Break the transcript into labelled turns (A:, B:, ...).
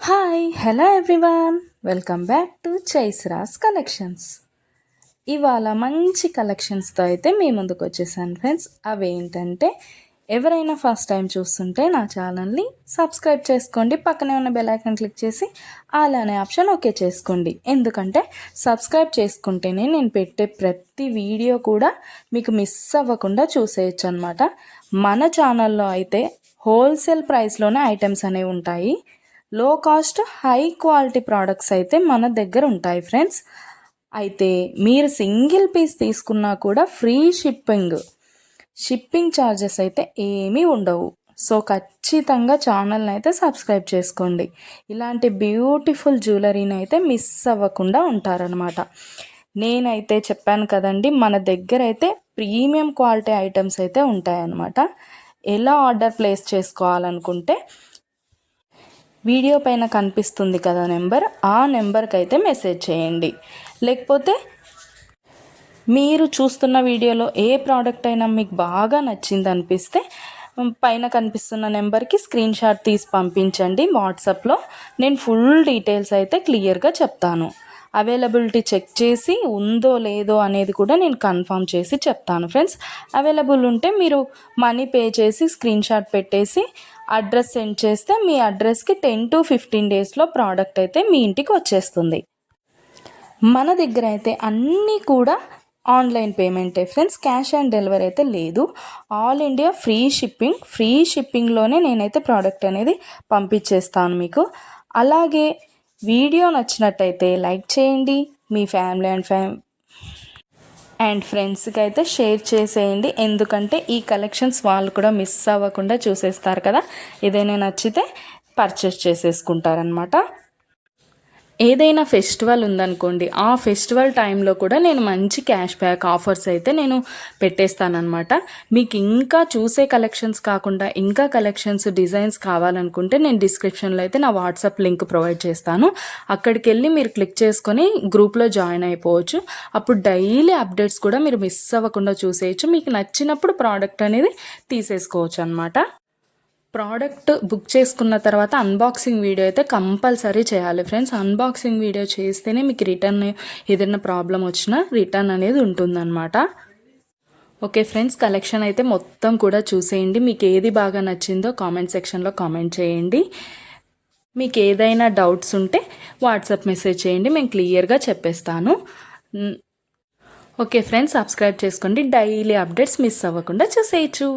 A: Hi hello everyone, welcome back to Chaisras collections. ఇవాళ మంచి కలెక్షన్స్తో అయితే మీ ముందుకు వచ్చేసాను ఫ్రెండ్స్. అవేంటంటే ఎవరైనా ఫస్ట్ టైం చూస్తుంటే నా ఛానల్ని సబ్స్క్రైబ్ చేసుకోండి, పక్కనే ఉన్న బెల్ ఐకాన్ క్లిక్ చేసి ఆల్ అనే ఆప్షన్ ఓకే చేసుకోండి. ఎందుకంటే సబ్స్క్రైబ్ చేసుకుంటేనే నేను పెట్టే ప్రతి వీడియో కూడా మీకు మిస్ అవ్వకుండా చూసేయచ్చు అనమాట. మన ఛానల్లో అయితే హోల్సేల్ ప్రైస్లోనే ఐటమ్స్ అనేవి ఉంటాయి. లో కాస్ట్ హై క్వాలిటీ ప్రోడక్ట్స్ అయితే మన దగ్గర ఉంటాయి ఫ్రెండ్స్. అయితే మీరు సింగిల్ పీస్ తీసుకున్నా కూడా ఫ్రీ షిప్పింగ్ ఛార్జెస్ అయితే ఏమీ ఉండవు. సో ఖచ్చితంగా ఛానల్ని అయితే సబ్స్క్రైబ్ చేసుకోండి. ఇలాంటి బ్యూటిఫుల్ జ్యువెలరీని అయితే మిస్ అవ్వకుండా ఉంటారనమాట. నేనైతే చెప్పాను కదండి, మన దగ్గర అయితే ప్రీమియం క్వాలిటీ ఐటమ్స్ అయితే ఉంటాయన్నమాట. ఎలా ఆర్డర్ ప్లేస్ చేసుకోవాలనుకుంటే వీడియో పైన కనిపిస్తుంది కదా నెంబర్, ఆ నెంబర్కి అయితే మెసేజ్ చేయండి. లేకపోతే మీరు చూస్తున్న వీడియోలో ఏ ప్రోడక్ట్ అయినా మీకు బాగా నచ్చింది అనిపిస్తే పైన కనిపిస్తున్న నెంబర్కి స్క్రీన్ షాట్ తీసి పంపించండి వాట్సాప్లో. నేను ఫుల్ డీటెయిల్స్ అయితే క్లియర్గా చెప్తాను. అవైలబిలిటీ చెక్ చేసి ఉందో లేదో అనేది కూడా నేను కన్ఫర్మ్ చేసి చెప్తాను ఫ్రెండ్స్. అవైలబుల్ ఉంటే మీరు మనీ పే చేసి స్క్రీన్ షాట్ పెట్టేసి అడ్రస్ సెండ్ చేస్తే మీ అడ్రస్కి 10 to 15 డేస్లో ప్రోడక్ట్ అయితే మీ ఇంటికి వచ్చేస్తుంది. మన దగ్గర అయితే అన్నీ కూడా ఆన్లైన్ పేమెంటే ఫ్రెండ్స్, క్యాష్ ఆన్ డెలివరీ అయితే లేదు. ఆల్ ఇండియా ఫ్రీ షిప్పింగ్లోనే నేనైతే ప్రోడక్ట్ అనేది పంపించేస్తాను మీకు. అలాగే వీడియో నచ్చినట్టయితే లైక్ చేయండి, మీ ఫ్యామిలీ అండ్ ఫ్రెండ్స్కి అయితే షేర్ చేసేయండి. ఎందుకంటే ఈ కలెక్షన్స్ వాళ్ళు కూడా మిస్ అవ్వకుండా చూసేస్తారు కదా, ఏదైనా నచ్చితే పర్చేస్ చేసేసుకుంటారనమాట. ఏదైనా ఫెస్టివల్ ఉందనుకోండి, ఆ ఫెస్టివల్ టైంలో కూడా నేను మంచి క్యాష్ బ్యాక్ ఆఫర్స్ అయితే నేను పెట్టేస్తానమాట. మీకు ఇంకా చూసే కలెక్షన్స్ కాకుండా ఇంకా కలెక్షన్స్ డిజైన్స్ కావాలనుకుంటే నేను డిస్క్రిప్షన్లో అయితే నా వాట్సాప్ లింక్ ప్రొవైడ్ చేస్తాను. అక్కడికి వెళ్ళి మీరు క్లిక్ చేసుకొని గ్రూప్లో జాయిన్ అయిపోవచ్చు. అప్పుడు డైలీ అప్డేట్స్ కూడా మీరు మిస్ అవ్వకుండా చూసేయచ్చు. మీకు నచ్చినప్పుడు ప్రోడక్ట్ అనేది తీసేసుకోవచ్చు అనమాట. ప్రోడక్ట్ బుక్ చేసుకున్న తర్వాత అన్బాక్సింగ్ వీడియో అయితే కంపల్సరీ చేయాలి ఫ్రెండ్స్. అన్బాక్సింగ్ వీడియో చేస్తేనే మీకు రిటర్న్ ఏదైనా ప్రాబ్లం వచ్చినా రిటర్న్ అనేది ఉంటుందన్నమాట. ఓకే ఫ్రెండ్స్, కలెక్షన్ అయితే మొత్తం కూడా చూసేయండి. మీకు ఏది బాగా నచ్చిందో కామెంట్ సెక్షన్లో కామెంట్ చేయండి. మీకు ఏదైనా డౌట్స్ ఉంటే వాట్సాప్ మెసేజ్ చేయండి, మేము క్లియర్గా చెప్పేస్తాను. ఓకే ఫ్రెండ్స్, సబ్స్క్రైబ్ చేసుకోండి, డైలీ అప్డేట్స్ మిస్ అవ్వకుండా చూసేయచ్చు.